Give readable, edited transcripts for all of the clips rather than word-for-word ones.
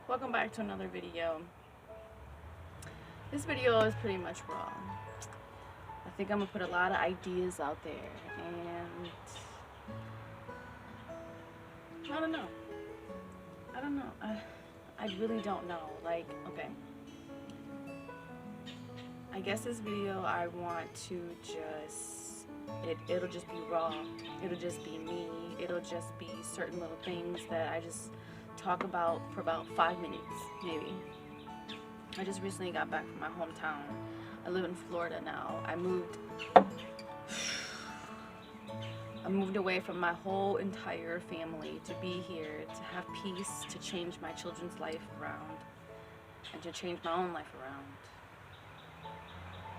Welcome back to another video. This video is pretty much raw. I think I'm gonna put a lot of ideas out there, and I don't know. I really don't know. Like, okay. I guess this video I want to just it'll just be raw. It'll just be me. It'll just be certain little things that I just talk about for about 5 minutes, maybe. I just recently got back from my hometown. I live in Florida now. I moved away from my whole entire family to be here, to have peace, to change my children's life around, and to change my own life around.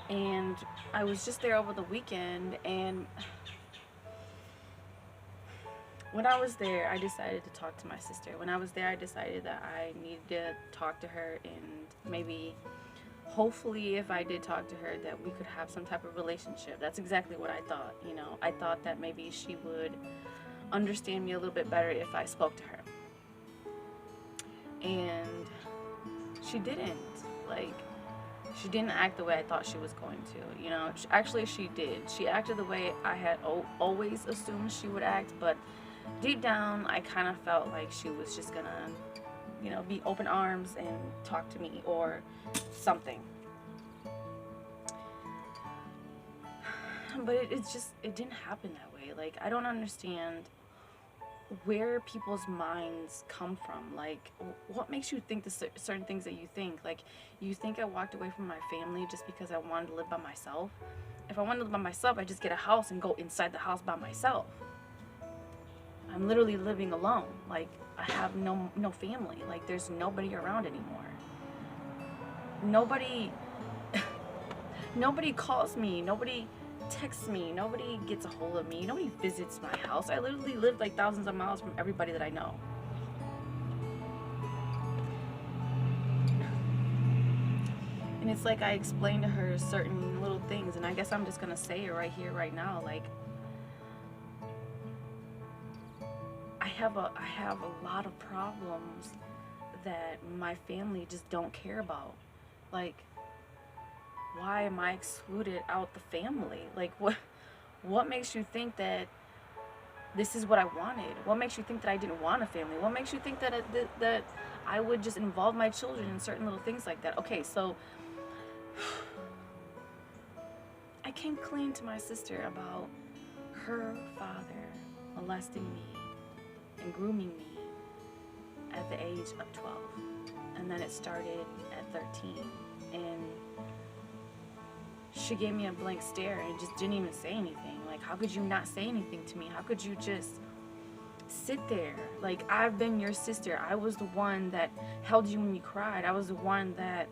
And I was just there over the weekend, and when I was there, I decided to talk to my sister. When I was there, I decided that I needed to talk to her, and maybe, hopefully, if I did talk to her, that we could have some type of relationship. That's exactly what I thought, you know. I thought that maybe she would understand me a little bit better if I spoke to her. And she didn't. Like, she didn't act the way I thought she was going to, you know. Actually, she did. She acted the way I had always assumed she would act, but deep down, I kind of felt like she was just gonna, you know, be open arms and talk to me or something. But it didn't happen that way. Like, I don't understand where people's minds come from. Like, what makes you think the certain things that you think? Like, you think I walked away from my family just because I wanted to live by myself? If I wanted to live by myself, I'd just get a house and go inside the house by myself. I'm literally living alone. Like, I have no family. Like, there's nobody around anymore. Nobody calls me. Nobody texts me. Nobody gets a hold of me. Nobody visits my house. I literally live like thousands of miles from everybody that I know. And it's like I explained to her certain little things, and I guess I'm just gonna say it right here, right now. Like, I have a lot of problems that my family just don't care about. Like, why am I excluded out the family? Like, what makes you think that this is what I wanted? What makes you think that I didn't want a family? What makes you think that that I would just involve my children in certain little things like that? Okay, so I came clean to my sister about her father molesting me and grooming me at the age of 12. And then it started at 13. And she gave me a blank stare and just didn't even say anything. Like, how could you not say anything to me? How could you just sit there? Like, I've been your sister. I was the one that held you when you cried. I was the one that,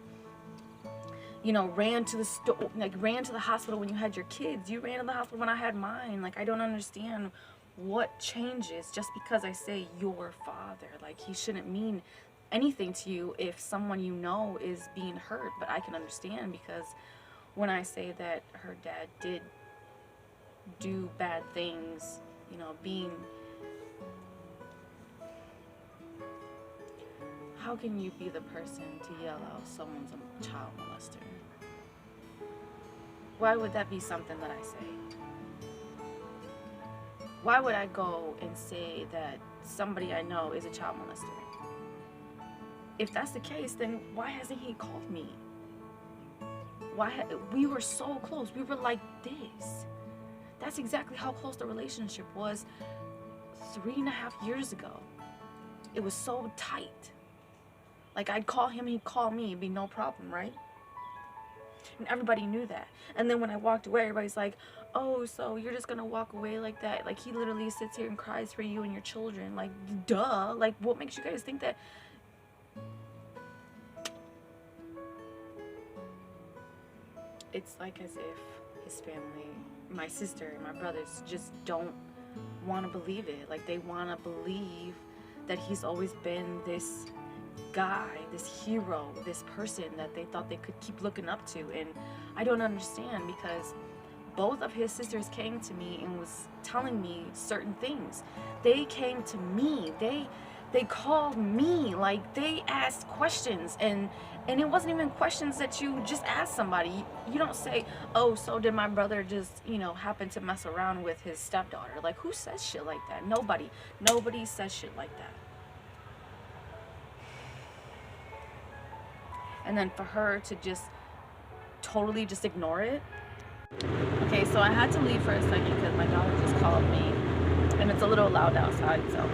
you know, ran to the hospital when you had your kids. You ran to the hospital when I had mine. Like, I don't understand what changes just because I say your father. Like, he shouldn't mean anything to you if someone you know is being hurt. But I can understand, because when I say that her dad did do bad things, you know, how can you be the person to yell out someone's a child molester? Why would that be something that I say? Why would I go and say that somebody I know is a child molester? If that's the case, then why hasn't he called me? We were so close. We were like this. That's exactly how close the relationship was 3.5 years ago. It was so tight. Like, I'd call him, he'd call me. It'd be no problem, right? And everybody knew that. And then when I walked away, everybody's like, oh, so you're just gonna walk away like that? Like, he literally sits here and cries for you and your children. Like, duh. Like, what makes you guys think that? It's like as if his family, my sister and my brothers, just don't want to believe it. Like, they want to believe that he's always been this guy, this hero, this person that they thought they could keep looking up to. And I don't understand, because both of his sisters came to me and was telling me certain things. They came to me. They They called me, like they asked questions, and it wasn't even questions that you just ask somebody. You don't say, oh, so did my brother just, you know, happen to mess around with his stepdaughter? Like, who says shit like that? Nobody says shit like that. And then for her to just totally just ignore it. Okay, so I had to leave for a second because my daughter just called me, and it's a little loud outside, so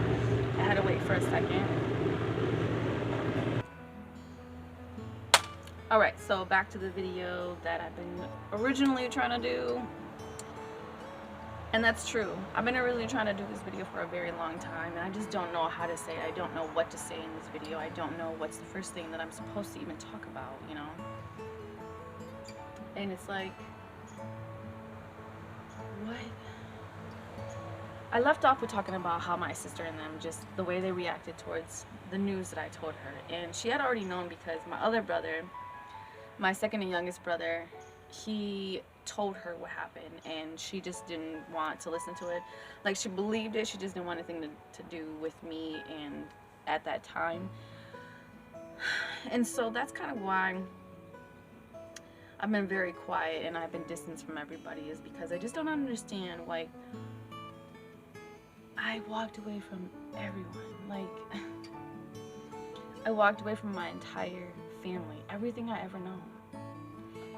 I had to wait for a second. Alright, so back to the video that I've been originally trying to do. And that's true. I've been really trying to do this video for a very long time, and I just don't know how to say it. I don't know what to say in this video. I don't know what's the first thing that I'm supposed to even talk about, you know? And it's like, what? I left off with talking about how my sister and them, just the way they reacted towards the news that I told her. And she had already known because my other brother, my second and youngest brother, he told her what happened, and she just didn't want to listen to it. Like, she believed it, she just didn't want anything to do with me and at that time. And so that's kind of why I've been very quiet and I've been distanced from everybody, is because I just don't understand. Like, I walked away from everyone. Like, I walked away from my entire family, everything I ever known.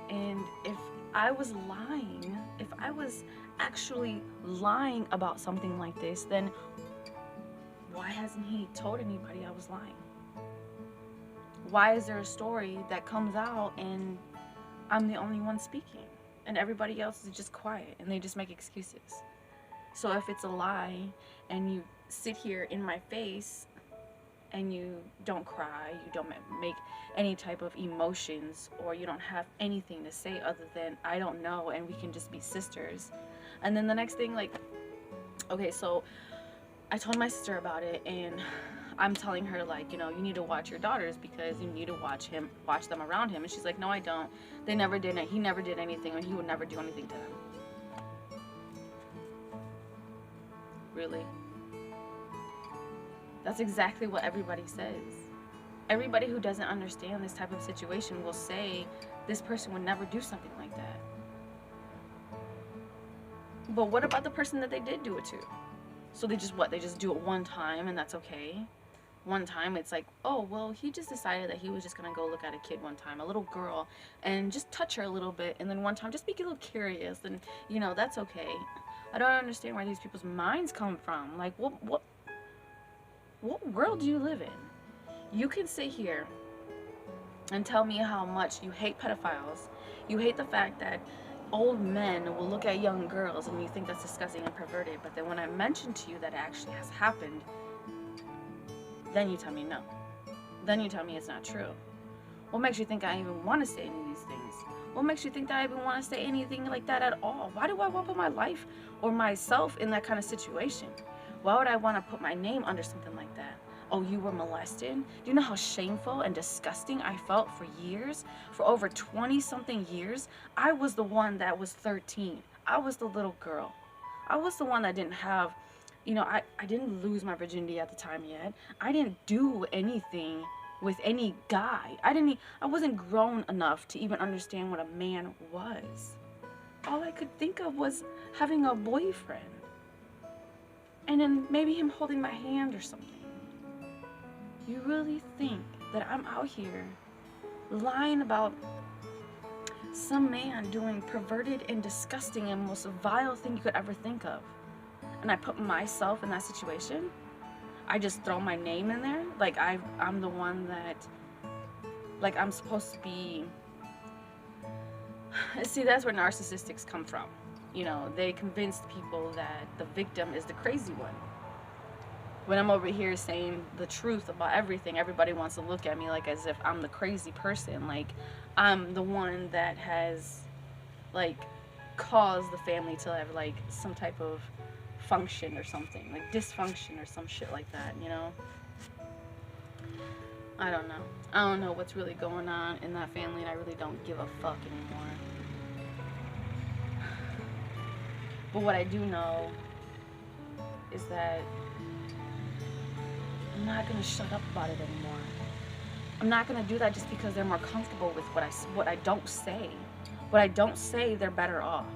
And if I was lying, if I was actually lying about something like this, then why hasn't he told anybody I was lying? Why is there a story that comes out and I'm the only one speaking and everybody else is just quiet and they just make excuses? So if it's a lie and you sit here in my face and you don't cry, you don't make any type of emotions, or you don't have anything to say other than I don't know, and we can just be sisters. And then the next thing, like, okay, so I told my sister about it, and I'm telling her, like, you know, you need to watch your daughters because you need to watch them around him. And she's like, no, I don't. They never did it. He never did anything, and he would never do anything to them. Really? That's exactly what everybody says. Everybody who doesn't understand this type of situation will say this person would never do something like that. But what about the person that they did do it to? So they just, what, they just do it one time and that's okay? One time it's like, oh, well, he just decided that he was just gonna go look at a kid one time, a little girl, and just touch her a little bit, and then one time just be a little curious, and, you know, that's okay. I don't understand where these people's minds come from. Like, what world do you live in? You can sit here and tell me how much you hate pedophiles. You hate the fact that old men will look at young girls and you think that's disgusting and perverted. But then when I mention to you that it actually has happened, then you tell me no. Then you tell me it's not true. What makes you think I even want to say any of these things? What makes you think that I even want to say anything like that at all? Why do I want to put my life or myself in that kind of situation? Why would I want to put my name under something like that? Oh, you were molested? Do you know how shameful and disgusting I felt for years? For over 20-something years? I was the one that was 13. I was the little girl. I was the one that didn't have, you know, I didn't lose my virginity at the time yet. I didn't do anything with any guy. I wasn't grown enough to even understand what a man was. All I could think of was having a boyfriend. And then maybe him holding my hand or something. You really think that I'm out here lying about some man doing perverted and disgusting and most vile thing you could ever think of, and I put myself in that situation? I just throw my name in there? Like I'm the one that, like, I'm supposed to be. See, that's where narcissists come from. You know, they convince people that the victim is the crazy one. When I'm over here saying the truth about everything, everybody wants to look at me like as if I'm the crazy person. Like, I'm the one that has, like, caused the family to have, like, some type of function or something. Like, dysfunction or some shit like that, you know? I don't know. I don't know what's really going on in that family, and I really don't give a fuck anymore. But what I do know is that I'm not gonna shut up about it anymore. I'm not gonna do that just because they're more comfortable with what I don't say. What I don't say, they're better off.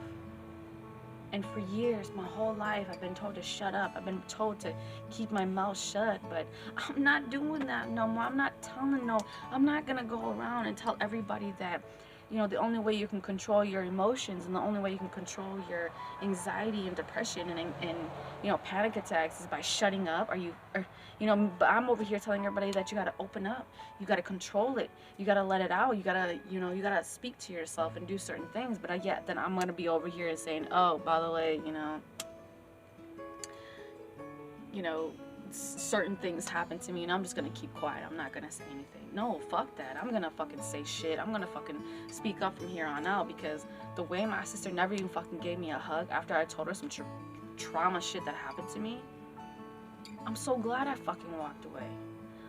And for years, my whole life, I've been told to shut up. I've been told to keep my mouth shut, but I'm not doing that no more. I'm not telling no. I'm not gonna go around and tell everybody that, the only way you can control your emotions and the only way you can control your anxiety and depression and panic attacks is by shutting up. But I'm over here telling everybody that you gotta open up, you gotta control it, you gotta let it out, you gotta speak to yourself and do certain things. But yet then I'm gonna be over here saying, oh, by the way, certain things happen to me and I'm just gonna keep quiet. I'm not gonna say anything. No, fuck that. I'm gonna fucking say shit. I'm gonna fucking speak up from here on out, because the way my sister never even fucking gave me a hug after I told her some trauma shit that happened to me, I'm so glad I fucking walked away.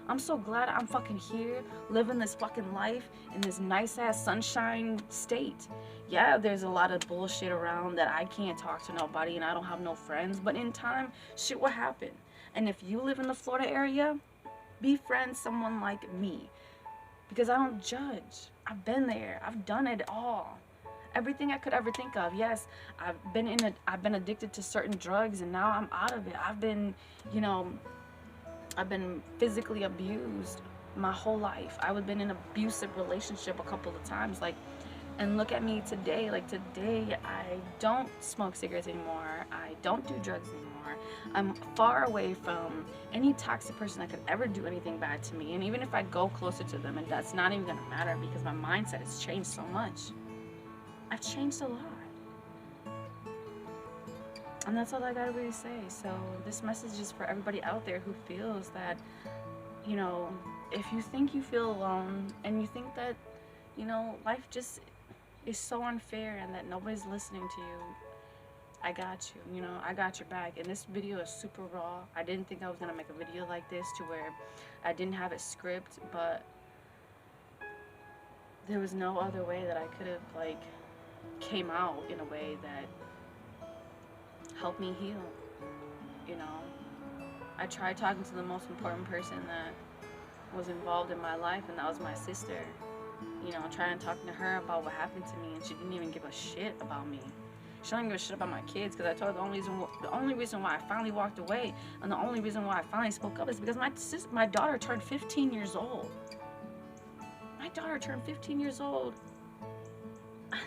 I'm so glad I'm fucking here living this fucking life in this nice ass sunshine state. Yeah, there's a lot of bullshit around that I can't talk to nobody and I don't have no friends, but in time, shit will happen. And if you live in the Florida area, befriend someone like me, because I don't judge. I've been there. I've done it all. Everything I could ever think of. Yes, I've been addicted to certain drugs and now I'm out of it. I've been physically abused my whole life. I've been in an abusive relationship a couple of times, and look at me today. Today, I don't smoke cigarettes anymore. I don't do drugs anymore. I'm far away from any toxic person that could ever do anything bad to me. And even if I go closer to them, and that's not even gonna matter because my mindset has changed so much. I've changed a lot. And that's all I gotta really say. So this message is for everybody out there who feels that, if you think you feel alone and you think that, life just is so unfair and that nobody's listening to you, I got you. I got your back. And this video is super raw. I didn't think I was gonna make a video like this to where I didn't have it script, but there was no other way that I could have came out in a way that helped me heal. I tried talking to the most important person that was involved in my life, and that was my sister. Trying to talk to her about what happened to me, and she didn't even give a shit about me. She don't give a shit about my kids, because I told her the only reason why I finally walked away and the only reason why I finally spoke up is because my daughter turned 15 years old. My daughter turned 15 years old.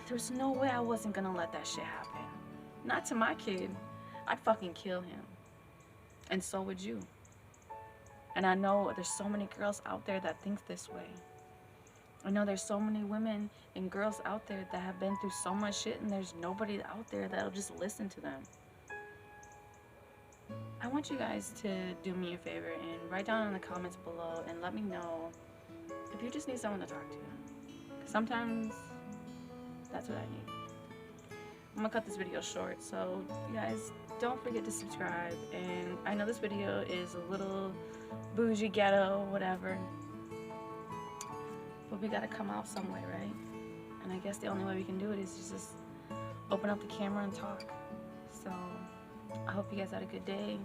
There's no way I wasn't gonna let that shit happen. Not to my kid. I'd fucking kill him. And so would you. And I know there's so many girls out there that think this way. I know there's so many women and girls out there that have been through so much shit, and there's nobody out there that'll just listen to them. I want you guys to do me a favor and write down in the comments below and let me know if you just need someone to talk to. 'Cause sometimes that's what I need. I'm gonna cut this video short, so you guys don't forget to subscribe. And I know this video is a little bougie, ghetto, whatever, but we gotta come out some way, right? And I guess the only way we can do it is just open up the camera and talk. So I hope you guys had a good day.